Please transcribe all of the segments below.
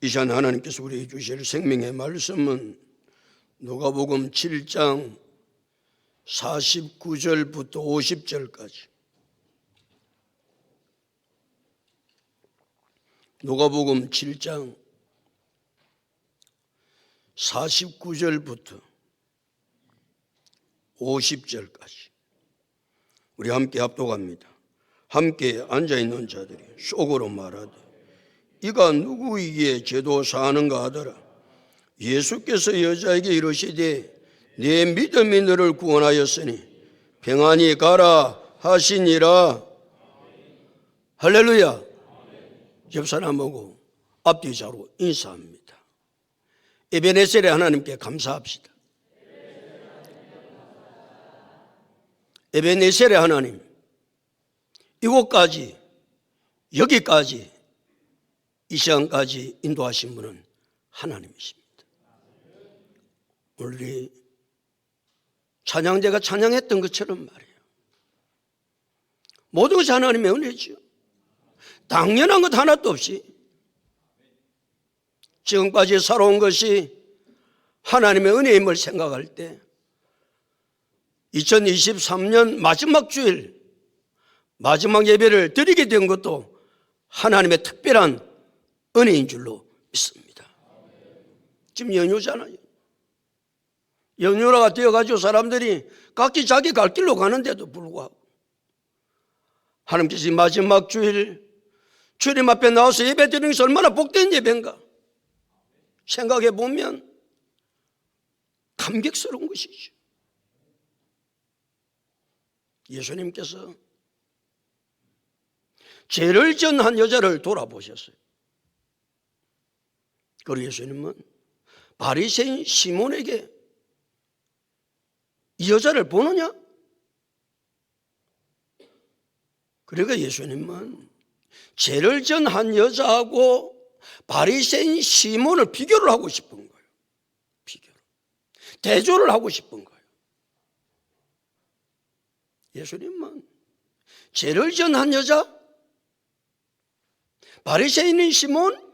이 시간 하나님께서 우리에게 주실 생명의 말씀은 누가복음 7장 49절부터 50절까지, 누가복음 7장 49절부터 50절까지 우리 함께 합독합니다. 함께 앉아있는 자들이 속으로 말하되 이가 누구이기에 제도사하는가 하더라. 예수께서 여자에게 이르시되 네 믿음이 너를 구원하였으니 평안히 가라 하시니라. 할렐루야. 옆 사람하고 앞뒤자로 인사합니다. 에베네셀의 하나님께 감사합시다. 에베네셀의 하나님, 이곳까지, 여기까지, 이 시간까지 인도하신 분은 하나님이십니다. 오늘 우리 찬양대가 찬양했던 것처럼 말이에요. 모든 것이 하나님의 은혜죠. 당연한 것 하나도 없이 지금까지 살아온 것이 하나님의 은혜임을 생각할 때 2023년 마지막 주일, 마지막 예배를 드리게 된 것도 하나님의 특별한 은혜인 줄로 믿습니다. 지금 연휴잖아요. 연휴라가 되어가지고 사람들이 각기 자기 갈 길로 가는데도 불구하고 하나님께서 마지막 주일 주님 앞에 나와서 예배 드리는 것이 얼마나 복된 예배인가 생각해 보면 감격스러운 것이죠. 예수님께서 죄를 지은 한 여자를 돌아보셨어요. 그리고 예수님은 바리새인 시몬에게 이 여자를 보느냐? 그러니까 예수님은 죄를 지은 한 여자하고 바리새인 시몬을 비교를 하고 싶은 거예요. 비교를. 대조를 하고 싶은 거예요. 예수님은 죄를 지은 한 여자, 바리새인인 시몬,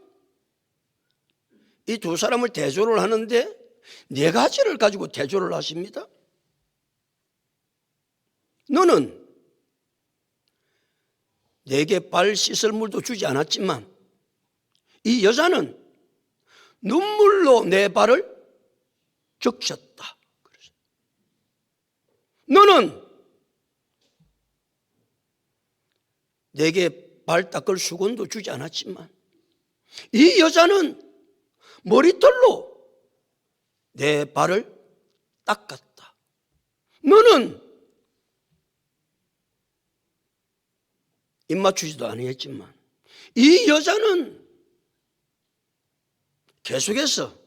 이 두 사람을 대조를 하는데 네 가지를 가지고 대조를 하십니다. 너는 내게 발 씻을 물도 주지 않았지만 이 여자는 눈물로 내 발을 적셨다. 너는 내게 발 닦을 수건도 주지 않았지만 이 여자는 머리털로 내 발을 닦았다. 너는 입 맞추지도 아니했지만 이 여자는 계속해서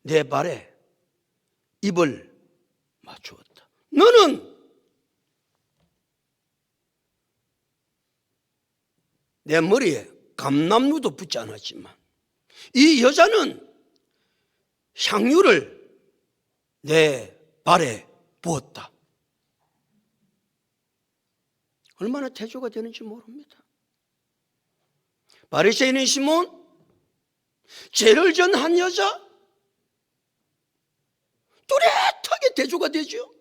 내 발에 입을 맞추었다. 너는 내 머리에 감람루도 붙지 않았지만 이 여자는 향유를 내 발에 부었다. 얼마나 대조가 되는지 모릅니다. 바리새인인 시몬, 죄를 지은 한 여자, 뚜렷하게 대조가 되죠.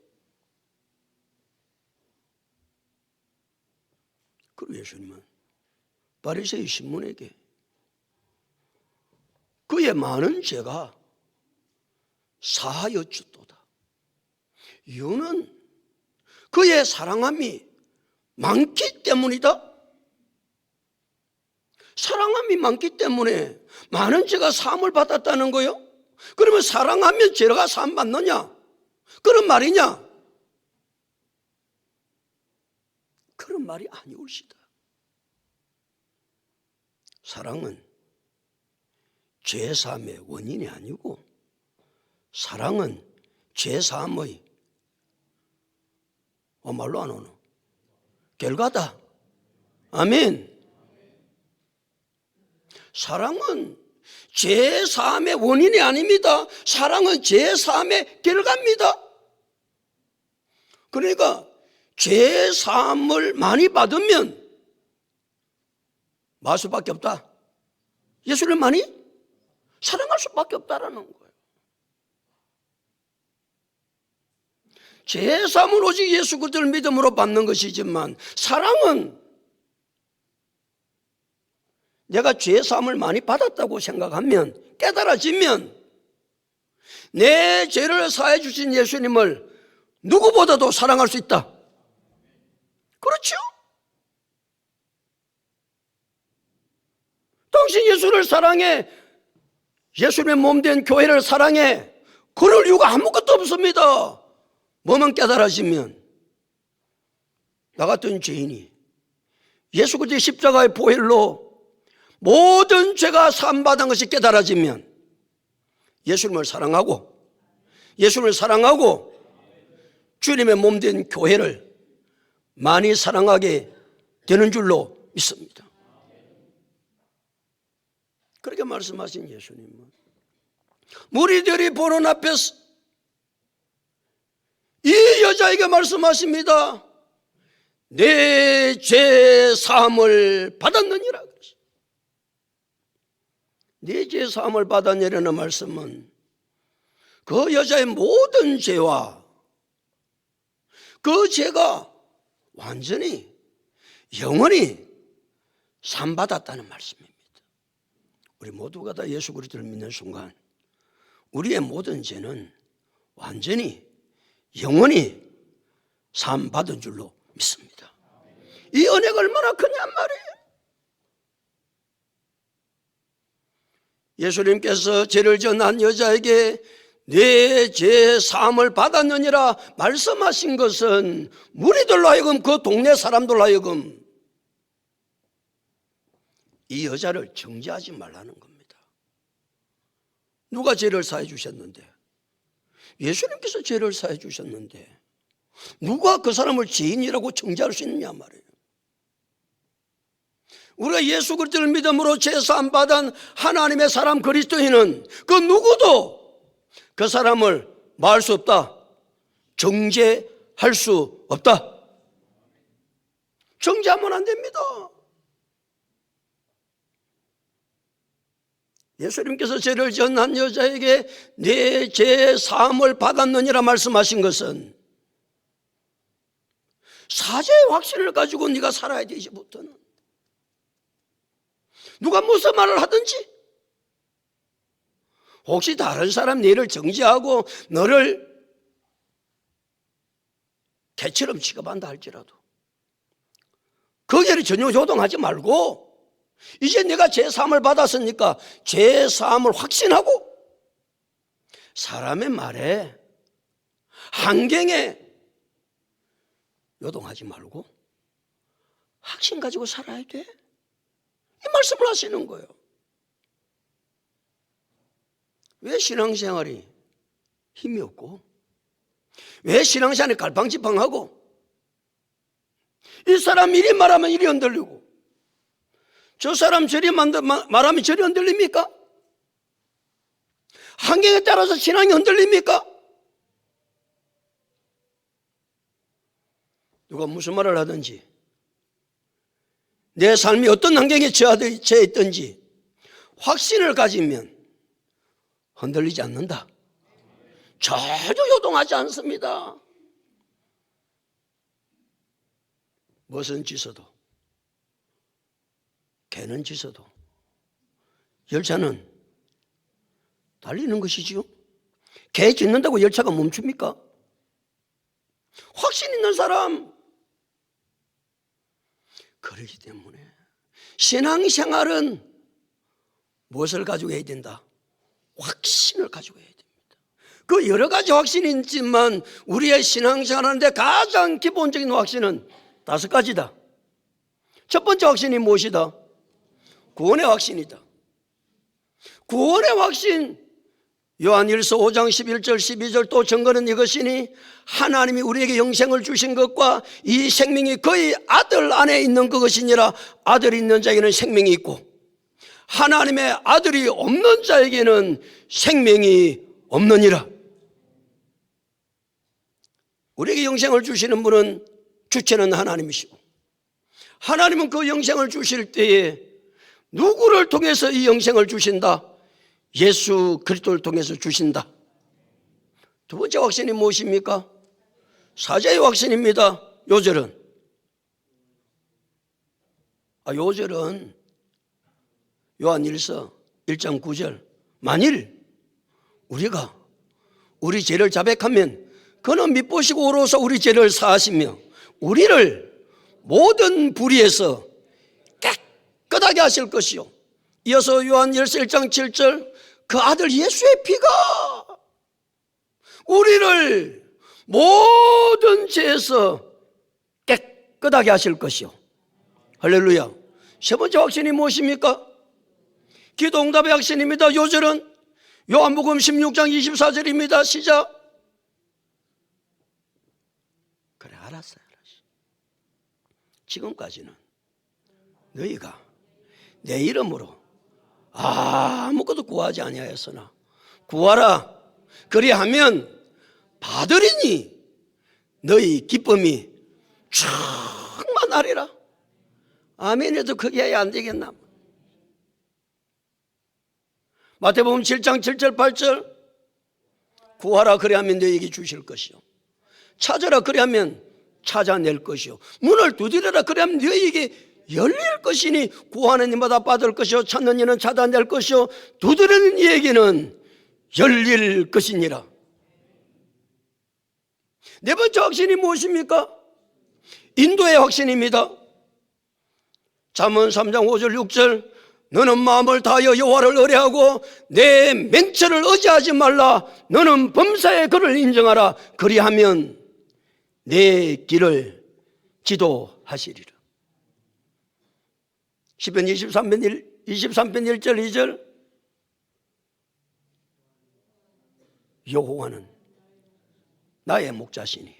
그리고 예수님은 바리새인 시몬에게 그의 많은 죄가 사하여졌도다. 이유는 그의 사랑함이 많기 때문이다. 사랑함이 많기 때문에 많은 죄가 사함을 받았다는 거요. 그러면 사랑하면 죄가 사함 받느냐? 그런 말이냐? 그런 말이 아니올시다. 사랑은 죄사함의 원인이 아니고 사랑은 죄사함의 말로 안 오노? 결과다. 아멘. 사랑은 죄사함의 원인이 아닙니다. 사랑은 죄사함의 결과입니다. 그러니까 죄사함을 많이 받으면 마수밖에 없다. 예수를 많이 사랑할 수밖에 없다라는 거예요. 제3은 오직 예수 그리스도를 믿음으로 받는 것이지만 사랑은 내가 제3을 많이 받았다고 생각하면, 깨달아지면 내 죄를 사해 주신 예수님을 누구보다도 사랑할 수 있다. 그렇죠? 당신 예수를 사랑해, 예수님의 몸된 교회를 사랑해, 그럴 이유가 아무것도 없습니다. 뭐만 깨달아지면 나 같은 죄인이 예수 그리스도의 십자가의 보혈로 모든 죄가 사함받은 것이 깨달아지면 예수님을 사랑하고 주님의 몸된 교회를 많이 사랑하게 되는 줄로 믿습니다. 그렇게 말씀하신 예수님은 무리들이 보는 앞에서 이 여자에게 말씀하십니다. 내 죄 사함을 받았느니라. 내 죄 사함을 받았느냐는 말씀은 그 여자의 모든 죄와 그 죄가 완전히 영원히 사함받았다는 말씀입니다. 우리 모두가 다 예수 그리스도를 믿는 순간 우리의 모든 죄는 완전히 영원히 사함받은 줄로 믿습니다. 이 은혜가 얼마나 크냔 말이에요. 예수님께서 죄를 지은 여자에게 내 죄 사함을 받았느니라 말씀하신 것은 무리들로 하여금, 그 동네 사람들로 하여금 이 여자를 정죄하지 말라는 겁니다. 누가 죄를 사해 주셨는데? 예수님께서 죄를 사해 주셨는데 누가 그 사람을 죄인이라고 정죄할 수 있느냐 말이에요. 우리가 예수 그리스도를 믿음으로 죄 사함 받은 하나님의 사람 그리스도인은 그 누구도 그 사람을 말할 수 없다, 정죄할 수 없다. 정죄하면 안 됩니다. 예수님께서 죄를 지은 한 여자에게 내 죄 사함을 받았느니라 말씀하신 것은 사죄의 확신을 가지고 네가 살아야 되지부터는 누가 무슨 말을 하든지, 혹시 다른 사람 너를 정죄하고 너를 개처럼 취급한다 할지라도 거기에 전혀 조동하지 말고 이제 내가 죄사함을 받았으니까 죄사함을 확신하고 사람의 말에 환경에 요동하지 말고 확신 가지고 살아야 돼. 이 말씀을 하시는 거예요. 왜 신앙생활이 힘이 없고, 왜 신앙생활이 갈팡질팡하고, 이 사람 이리 말하면 이리 흔들리고 저 사람 저리 말하면 저리 흔들립니까? 환경에 따라서 신앙이 흔들립니까? 누가 무슨 말을 하든지 내 삶이 어떤 환경에 처해 있든지 확신을 가지면 흔들리지 않는다. 전혀 요동하지 않습니다. 무슨 짓어도, 개는 짓어도 열차는 달리는 것이지요. 개 짖는다고 열차가 멈춥니까? 확신 있는 사람. 그렇기 때문에 신앙생활은 무엇을 가지고 해야 된다? 확신을 가지고 해야 됩니다. 그 여러 가지 확신이 있지만 우리의 신앙생활하는데 가장 기본적인 확신은 5가지다. 첫 번째 확신이 무엇이다? 구원의 확신이다. 구원의 확신, 요한일서 5장 11절 12절 또 증거는 이것이니 하나님이 우리에게 영생을 주신 것과 이 생명이 그의 아들 안에 있는 그것이니라. 아들이 있는 자에게는 생명이 있고 하나님의 아들이 없는 자에게는 생명이 없느니라. 우리에게 영생을 주시는 분은 주체는 하나님이시고 하나님은 그 영생을 주실 때에 누구를 통해서 이 영생을 주신다? 예수 그리스도를 통해서 주신다. 두 번째 확신이 무엇입니까? 사자의 확신입니다. 요절은 요절은 요한일서 1장 9절 만일 우리가 우리 죄를 자백하면 그는 미쁘시고 의로워서 우리 죄를 사하시며 우리를 모든 불의에서 깨끗하게 하실 것이요. 이어서 요한일서 1장 7절 그 아들 예수의 피가 우리를 모든 죄에서 깨끗하게 하실 것이요. 할렐루야. 세 번째 확신이 무엇입니까? 기도 응답의 확신입니다. 요절은 요한복음 16장 24절입니다. 시작. 그래 알았어요. 지금까지는 너희가 내 이름으로 아무것도 구하지 아니하였으나 구하라. 그리하면 받으리니 너희 기쁨이 충만하리라. 아멘에도 크게 해야 안 되겠나? 마태복음 7장 7절 8절 구하라 그리하면 너희에게 주실 것이요 찾으라 그리하면 찾아낼 것이요 문을 두드려라 그리하면 너희에게 열릴 것이니 구하는 이마다 받을 것이요 찾는 이는 찾아낼 것이요 두드리는 이에게는 열릴 것이니라. 네 번째 확신이 무엇입니까? 인도의 확신입니다. 잠언 3장 5절 6절 너는 마음을 다하여 여호와를 의뢰하고 내 맹처를 의지하지 말라. 너는 범사의 그를 인정하라. 그리하면 내 길을 지도하시리라. 시편 23편 1절 2절 여호와는 나의 목자시니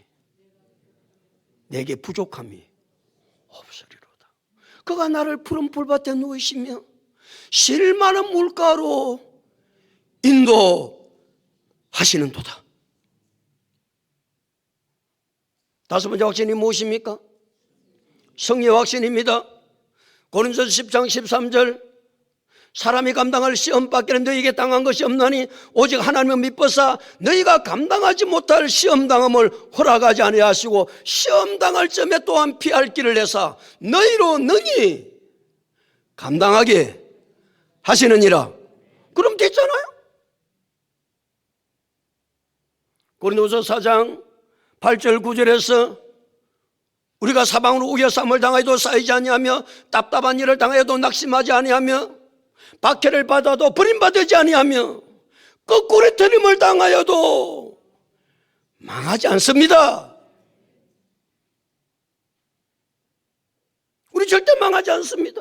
내게 부족함이 없으리로다. 그가 나를 푸른 풀밭에 누이시며 실 많은 물가로 인도하시는도다. 다섯 번째 확신이 무엇입니까? 성령 확신입니다. 고린도서 10장 13절 사람이 감당할 시험 밖에는 너희에게 당한 것이 없나니 오직 하나님을 믿보사 너희가 감당하지 못할 시험 당함을 허락하지 아니하시고 시험 당할 점에 또한 피할 길을 내사 너희로 능히 감당하게 하시느니라. 그럼 됐잖아요. 고린도서 4장 8절 9절에서 우리가 사방으로 우겨쌈을 당하여도 쌓이지 아니하며 답답한 일을 당하여도 낙심하지 아니하며 박해를 받아도 버림받지 아니하며 거꾸로 틀림을 당하여도 망하지 않습니다. 우리 절대 망하지 않습니다.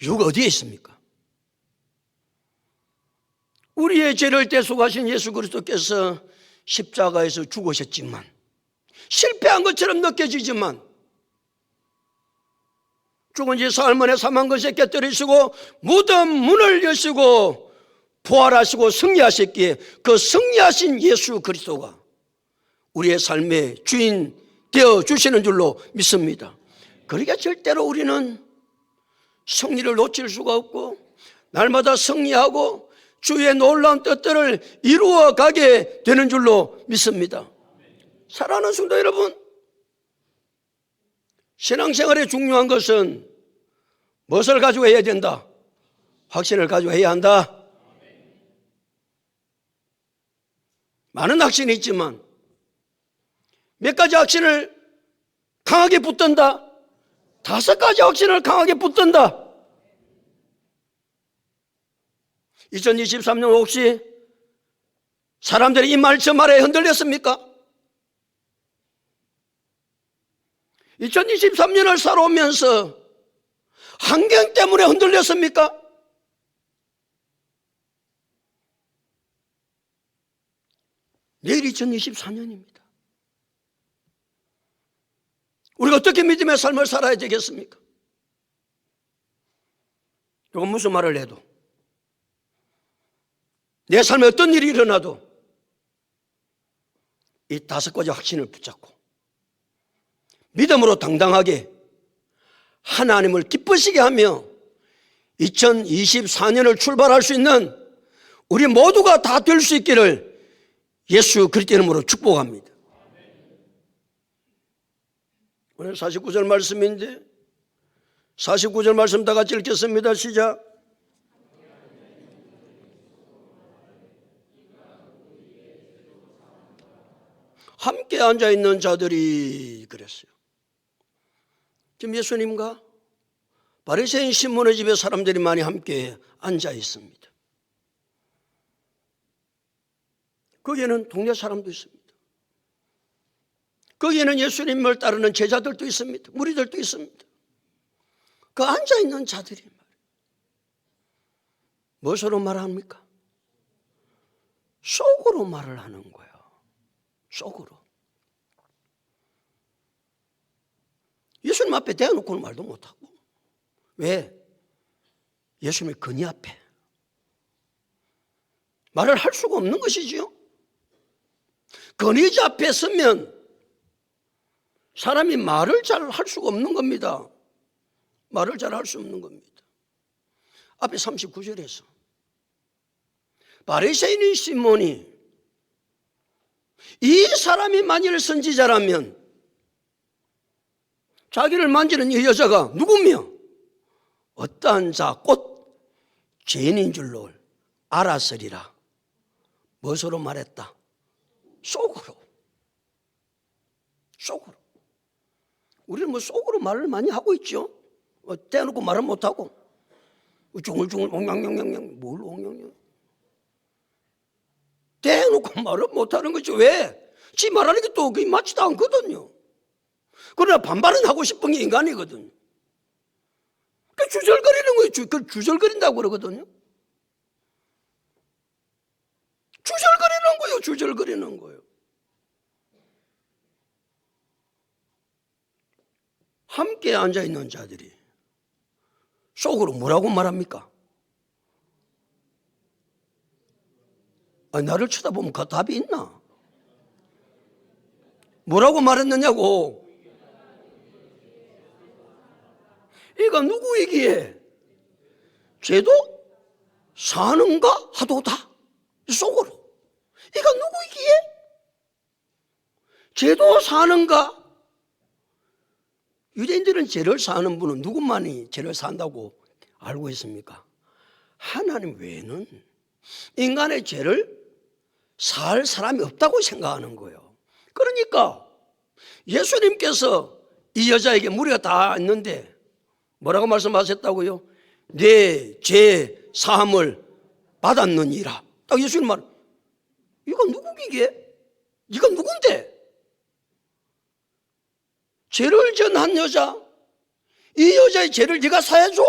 육 어디에 있습니까? 우리의 죄를 대속하신 예수 그리스도께서 십자가에서 죽으셨지만 실패한 것처럼 느껴지지만 죽은 지 사흘 만에 사망 것에 깨뜨리시고 무덤 문을 여시고 부활하시고 승리하셨기에 그 승리하신 예수 그리스도가 우리의 삶의 주인 되어 주시는 줄로 믿습니다. 그러니까 절대로 우리는 승리를 놓칠 수가 없고 날마다 승리하고 주의 놀라운 뜻들을 이루어 가게 되는 줄로 믿습니다. 사랑하는 성도 여러분, 신앙생활에 중요한 것은 무엇을 가지고 해야 된다? 확신을 가지고 해야 한다. 많은 확신이 있지만 몇 가지 확신을 강하게 붙든다. 5가지 확신을 강하게 붙든다. 2023년 혹시 사람들이 이 말 저 말에 흔들렸습니까? 2023년을 살아오면서 환경 때문에 흔들렸습니까? 내일 2024년입니다. 우리가 어떻게 믿음의 삶을 살아야 되겠습니까? 이건 무슨 말을 해도 내 삶에 어떤 일이 일어나도 이 5가지 확신을 붙잡고 믿음으로 당당하게 하나님을 기쁘시게 하며 2024년을 출발할 수 있는 우리 모두가 다 될 수 있기를 예수 그리스도의 이름으로 축복합니다. 오늘 49절 말씀인데 49절 말씀 다 같이 읽겠습니다. 시작. 함께 앉아있는 자들이 그랬어요. 지금 예수님과 바리새인 시몬의 집에 사람들이 많이 함께 앉아 있습니다. 거기에는 동네 사람도 있습니다. 거기에는 예수님을 따르는 제자들도 있습니다. 무리들도 있습니다. 그 앉아있는 자들이 무엇으로 말합니까? 속으로 말을 하는 거예요. 속으로. 예수님 앞에 대놓고는 말도 못하고. 왜? 예수님의 근위 앞에 말을 할 수가 없는 것이지요. 근위자 앞에 서면 사람이 말을 잘 할 수가 없는 겁니다. 말을 잘 할 수 없는 겁니다. 앞에 39절에서 바리새인인 시몬이 이 사람이 만일 선지자라면 자기를 만지는 이 여자가 누구며 어떠한 자 곧 죄인인 줄로 알았으리라. 무엇으로 말했다? 속으로. 속으로. 우리는 뭐 속으로 말을 많이 하고 있죠. 대놓고 말은 못하고 중얼중얼 옹냥냥냥냥 뭘 옹냥냥 대놓고 말은 못하는 거죠. 왜? 지 말하는 게 또 그게 맞지도 않거든요. 그러나 반발은 하고 싶은 게 인간이거든요. 그 주절거리는 거예요. 그 주절거린다고 그러거든요. 주절거리는 거예요. 주절거리는 거예요. 함께 앉아있는 자들이 속으로 뭐라고 말합니까? 나를 쳐다보면 그 답이 있나? 뭐라고 말했느냐고. 이가 누구이기에 죄도 사는가 하도다. 속으로. 이가 누구이기에 죄도 사는가. 유대인들은 죄를 사는 분은 누구만이 죄를 산다고 알고 있습니까? 하나님 외에는 인간의 죄를 살 사람이 없다고 생각하는 거예요. 그러니까 예수님께서 이 여자에게 무리가 다 있는데 뭐라고 말씀하셨다고요? 내 죄 사함을 받았느니라. 딱 예수님 말. 이거 누구기게? 이거 누군데? 죄를 전한 여자, 이 여자의 죄를 네가 사해줘?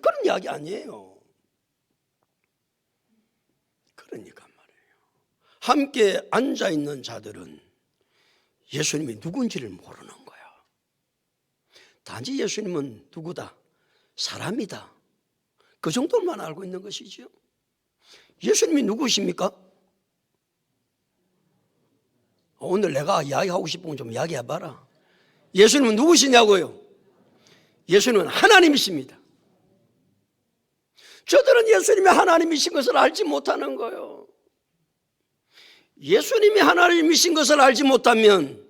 그런 이야기 아니에요. 그러니까 말이에요. 함께 앉아있는 자들은 예수님이 누군지를 모르는 거예요. 단지 예수님은 누구다? 사람이다. 그 정도만 알고 있는 것이죠. 예수님이 누구십니까? 오늘 내가 이야기하고 싶은 건 좀 이야기해봐라. 예수님은 누구시냐고요? 예수님은 하나님이십니다. 저들은 예수님이 하나님이신 것을 알지 못하는 거예요. 예수님이 하나님이신 것을 알지 못하면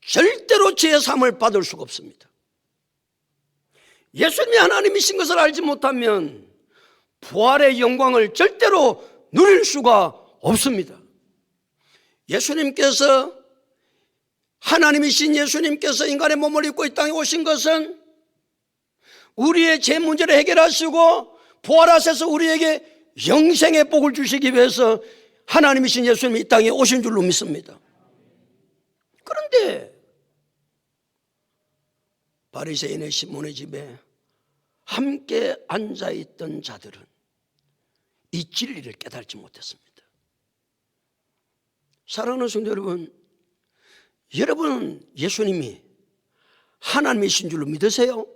절대로 죄의 사함을 받을 수가 없습니다. 예수님이 하나님이신 것을 알지 못하면 부활의 영광을 절대로 누릴 수가 없습니다. 예수님께서 하나님이신 예수님께서 인간의 몸을 입고 이 땅에 오신 것은 우리의 죄 문제를 해결하시고 부활하셔서 우리에게 영생의 복을 주시기 위해서 하나님이신 예수님이 이 땅에 오신 줄로 믿습니다. 그런데 바리새인의 시몬의 집에 함께 앉아있던 자들은 이 진리를 깨달지 못했습니다. 사랑하는 성도 여러분, 여러분은 예수님이 하나님이신 줄로 믿으세요?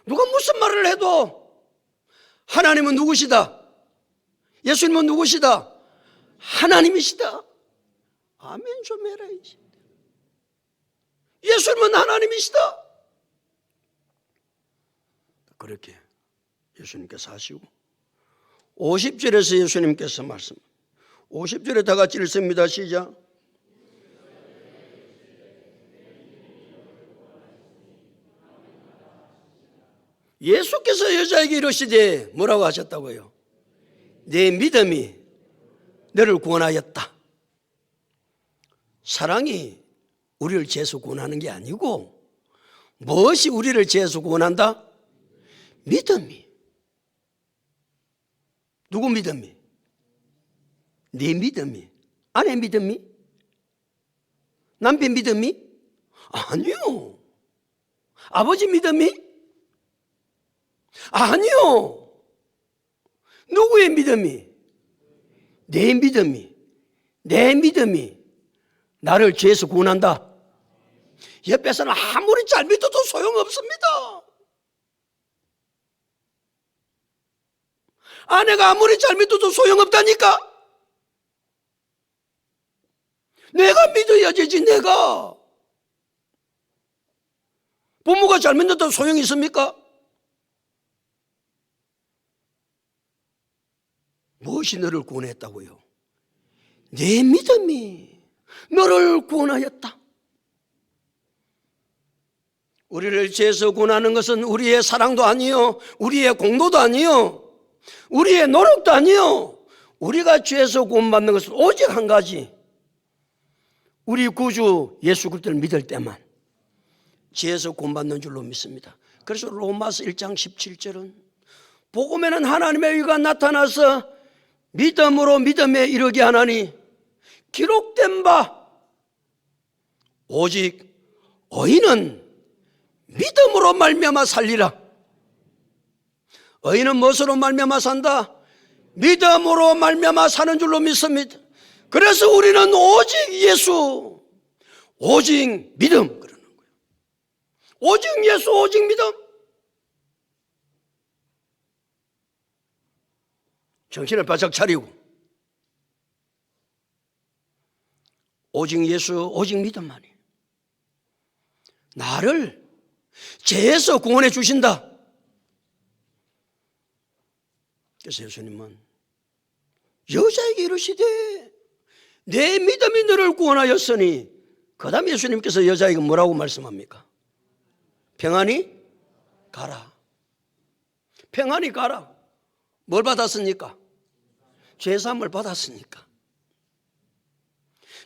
누가 무슨 말을 해도 하나님은 누구시다? 예수님은 누구시다? 하나님이시다. 아멘 좀 해라. 예수님은 하나님이시다. 그렇게 예수님께서 하시고 50절에서 예수님께서 말씀 50절에 다 같이 읽습니다. 시작. 예수께서 여자에게 이르시되 뭐라고 하셨다고요? 내 믿음이 너를 구원하였다. 사랑이 우리를 죄에서 구원하는 게 아니고 무엇이 우리를 죄에서 구원한다? 믿음이. 누구 믿음이? 네 믿음이. 아내 믿음이? 남편 믿음이? 아니요. 아버지 믿음이? 아니요. 누구의 믿음이? 내 믿음이. 내 믿음이 나를 죄에서 구원한다. 옆에서는 아무리 잘 믿어도 소용없습니다. 아내가 아무리 잘 믿어도 소용없다니까. 내가 믿어야지. 내가. 부모가 잘 믿는다고 소용이 있습니까? 무엇이 너를 구원했다고요? 내 믿음이 너를 구원하였다. 우리를 죄에서 구원하는 것은 우리의 사랑도 아니요, 우리의 공로도 아니요, 우리의 노력도 아니요. 우리가 죄에서 구원받는 것은 오직 한 가지, 우리 구주 예수 그리스도를 믿을 때만 죄에서 구원받는 줄로 믿습니다. 그래서 로마서 1장 17절은 복음에는 하나님의 의가 나타나서 믿음으로 믿음에 이르게 하나니 기록된 바 오직 의인은 믿음으로 말미암아 살리라. 의인은 무엇으로 말미암아 산다? 믿음으로 말미암아 사는 줄로 믿습니다. 그래서 우리는 오직 예수, 오직 믿음 그러는 거예요. 오직 예수, 오직 믿음. 정신을 바짝 차리고 오직 예수, 오직 믿음만이 나를 죄에서 구원해 주신다. 그래서 예수님은 여자에게 이르시되 내 믿음이 너를 구원하였으니, 그 다음에 예수님께서 여자에게 뭐라고 말씀합니까? 평안히 가라. 평안히 가라. 뭘 받았습니까? 죄사함을 받았으니까.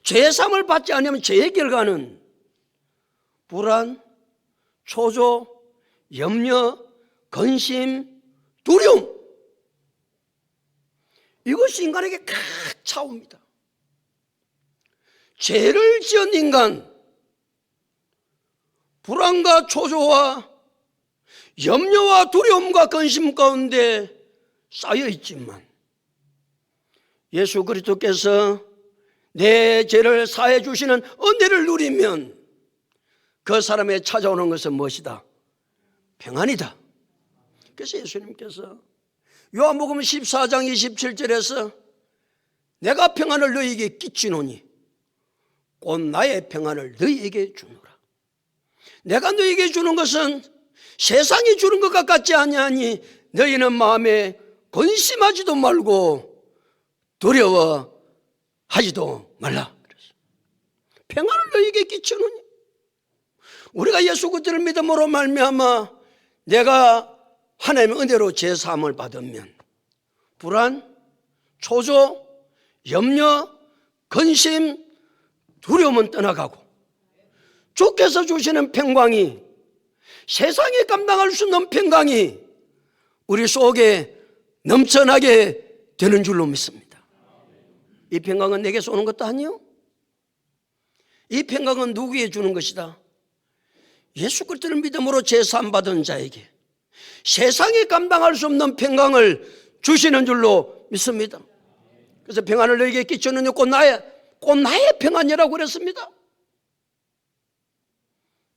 죄사함을 받지 않으면 죄의 결과는 불안, 초조, 염려, 근심, 두려움, 이것이 인간에게 칵 차옵니다. 죄를 지은 인간, 불안과 초조와 염려와 두려움과 근심 가운데 쌓여 있지만 예수 그리스도께서 내 죄를 사해 주시는 은혜를 누리면 그 사람에 찾아오는 것은 무엇이다? 평안이다. 그래서 예수님께서 요한복음 14장 27절에서 내가 평안을 너희에게 끼치노니 곧 나의 평안을 너희에게 주노라. 내가 너희에게 주는 것은 세상이 주는 것과 같지 아니하니 너희는 마음에 근심하지도 말고 두려워하지도 말라. 그래서 평안을 너희에게 끼치노니, 우리가 예수 그리스도를 믿음으로 말미암아 내가 하나님의 은혜로 죄사함을 받으면 불안, 초조, 염려, 근심, 두려움은 떠나가고 주께서 주시는 평강이, 세상에 감당할 수 없는 평강이 우리 속에 넘쳐나게 되는 줄로 믿습니다. 이 평강은 내게서 오는 것도 아니요, 이 평강은 누구에게 주는 것이다? 예수 그리스도를 믿음으로 죄사함 받은 자에게 세상에 감당할 수 없는 평강을 주시는 줄로 믿습니다. 그래서 평안을 너에게 끼치는 곧 나의 평안이라고 그랬습니다.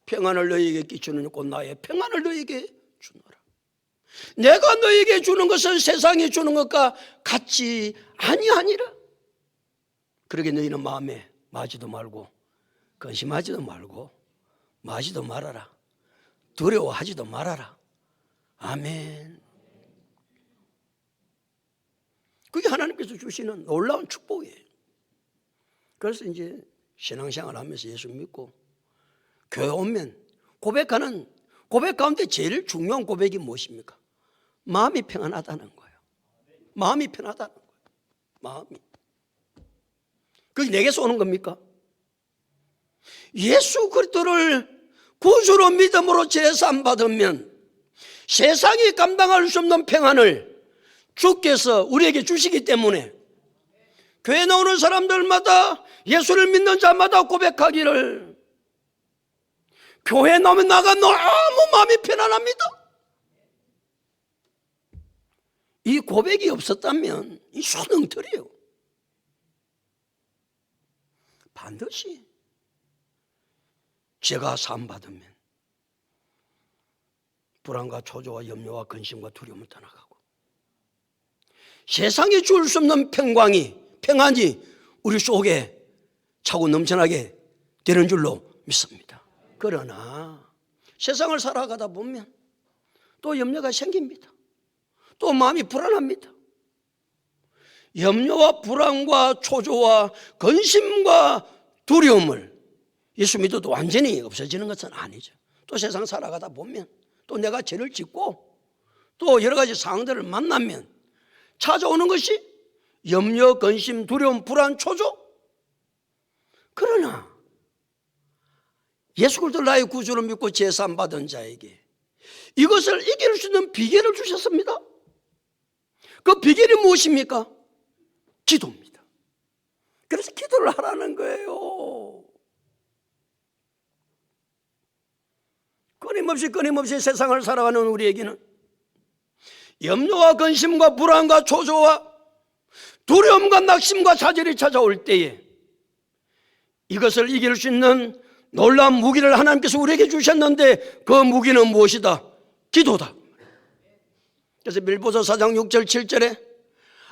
평안을 너에게 끼치는 곧 나의 평안을 너에게 주노라. 내가 너에게 주는 것은 세상이 주는 것과 같지 아니하니라. 그러게 너희는 마음에 마지도 말고 근심하지도 말고 마지도 말아라. 두려워하지도 말아라. 아멘. 그게 하나님께서 주시는 놀라운 축복이에요. 그래서 이제 신앙생활 하면서 예수 믿고 교회 오면 고백하는 고백 가운데 제일 중요한 고백이 무엇입니까? 마음이 평안하다는 거예요. 마음이 편하다는 거예요. 마음이. 그게 내게서 오는 겁니까? 예수 그리스도를 구주로 믿음으로 제사 받으면 세상이 감당할 수 없는 평안을 주께서 우리에게 주시기 때문에 교회 나오는 사람들마다 예수를 믿는 자마다 고백하기를 교회 나오면 나가 너무 마음이 편안합니다. 이 고백이 없었다면 이 손흥틀이에요. 반드시 제가 사함받으면 불안과 초조와 염려와 근심과 두려움을 떠나가고 세상에 줄 수 없는 평안이 우리 속에 차고 넘쳐나게 되는 줄로 믿습니다. 그러나 세상을 살아가다 보면 또 염려가 생깁니다. 또 마음이 불안합니다. 염려와 불안과 초조와 근심과 두려움을 예수 믿어도 완전히 없어지는 것은 아니죠. 또 세상 살아가다 보면 또 내가 죄를 짓고 또 여러 가지 상황들을 만나면 찾아오는 것이 염려, 근심, 두려움, 불안, 초조. 그러나 예수 그리스도 나의 구주를 믿고 제사 받은 자에게 이것을 이길 수 있는 비결을 주셨습니다. 그 비결이 무엇입니까? 기도입니다. 그래서 기도를 하라는 거예요. 끊임없이 세상을 살아가는 우리에게는 염려와 근심과 불안과 초조와 두려움과 낙심과 좌절이 찾아올 때에 이것을 이길 수 있는 놀라운 무기를 하나님께서 우리에게 주셨는데 그 무기는 무엇이다? 기도다. 그래서 빌보서 4장 6절 7절에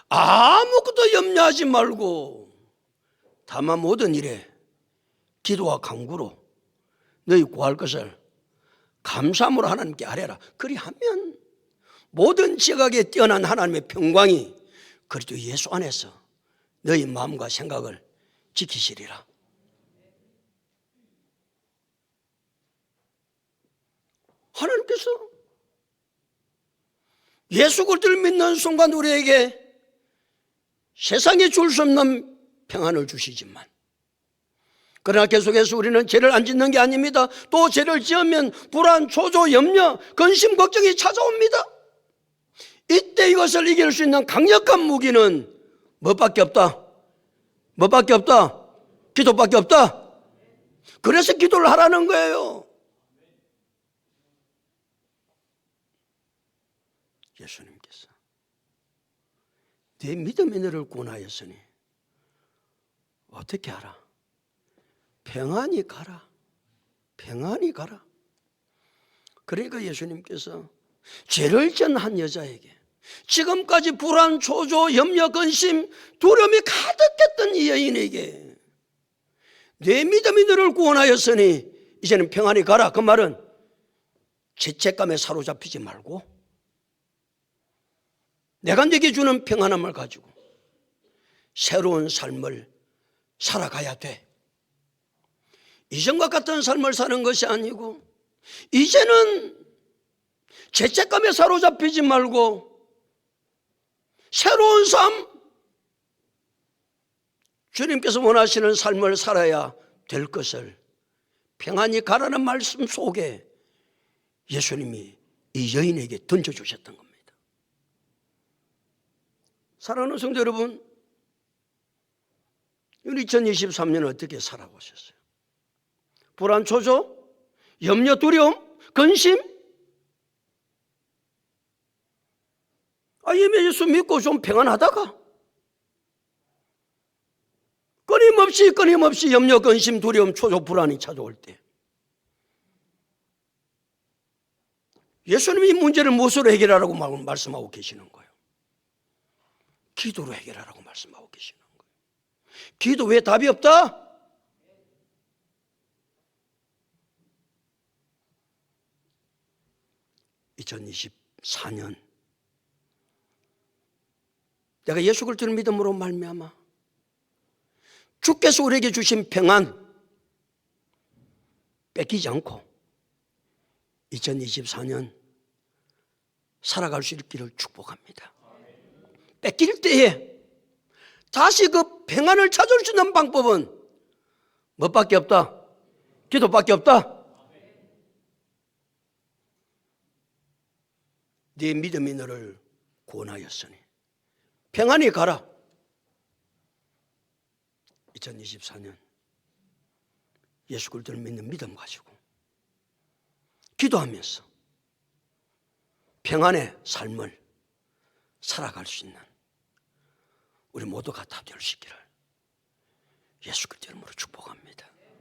아무것도 염려하지 말고 다만 모든 일에 기도와 간구로 너희 구할 것을 감사함으로 하나님께 아뢰라. 그리하면 모든 지각에 뛰어난 하나님의 평강이 그리스도 예수 안에서 너희 마음과 생각을 지키시리라. 하나님께서 예수 그리스도를 믿는 순간 우리에게 세상에 줄 수 없는 평안을 주시지만 그러나 계속해서 우리는 죄를 안 짓는 게 아닙니다. 또 죄를 지으면 불안, 초조, 염려, 근심, 걱정이 찾아옵니다. 이때 이것을 이길 수 있는 강력한 무기는 뭐밖에 없다? 뭐밖에 없다? 기도밖에 없다? 그래서 기도를 하라는 거예요. 예수님께서 네 믿음이 너를 구원하였으니 어떻게 하라? 평안히 가라. 평안히 가라. 그러니까 예수님께서 죄를 지은 한 여자에게 지금까지 불안, 초조, 염려, 근심, 두려움이 가득했던 이 여인에게 내 믿음이 너를 구원하였으니 이제는 평안히 가라. 그 말은 죄책감에 사로잡히지 말고 내가 네게 주는 평안함을 가지고 새로운 삶을 살아가야 돼. 이전과 같은 삶을 사는 것이 아니고 이제는 죄책감에 사로잡히지 말고 새로운 삶, 주님께서 원하시는 삶을 살아야 될 것을 평안히 가라는 말씀 속에 예수님이 이 여인에게 던져주셨던 겁니다. 사랑하는 성도 여러분, 2023년을 어떻게 살아보셨어요? 불안, 초조, 염려, 두려움, 근심? 이미 예수 믿고 좀 평안하다가 끊임없이 염려, 근심, 두려움, 초조, 불안이 찾아올 때 예수님이 이 문제를 무엇으로 해결하라고 말씀하고 계시는 거예요? 기도로 해결하라고 말씀하고 계시는 거예요. 기도 왜 답이 없다? 2024년 내가 예수 그리스도를 믿음으로 말미암아 주께서 우리에게 주신 평안 뺏기지 않고 2024년 살아갈 수 있기를 축복합니다. 뺏길 때에 다시 그 평안을 찾을 수 있는 방법은 뭐밖에 없다? 기도밖에 없다? 네 믿음이 너를 구원하였으니 평안히 가라. 2024년 예수 그리스도를 믿는 믿음 가지고 기도하면서 평안의 삶을 살아갈 수 있는 우리 모두가 다 될 수 있기를 예수 그리스도 이름으로 축복합니다.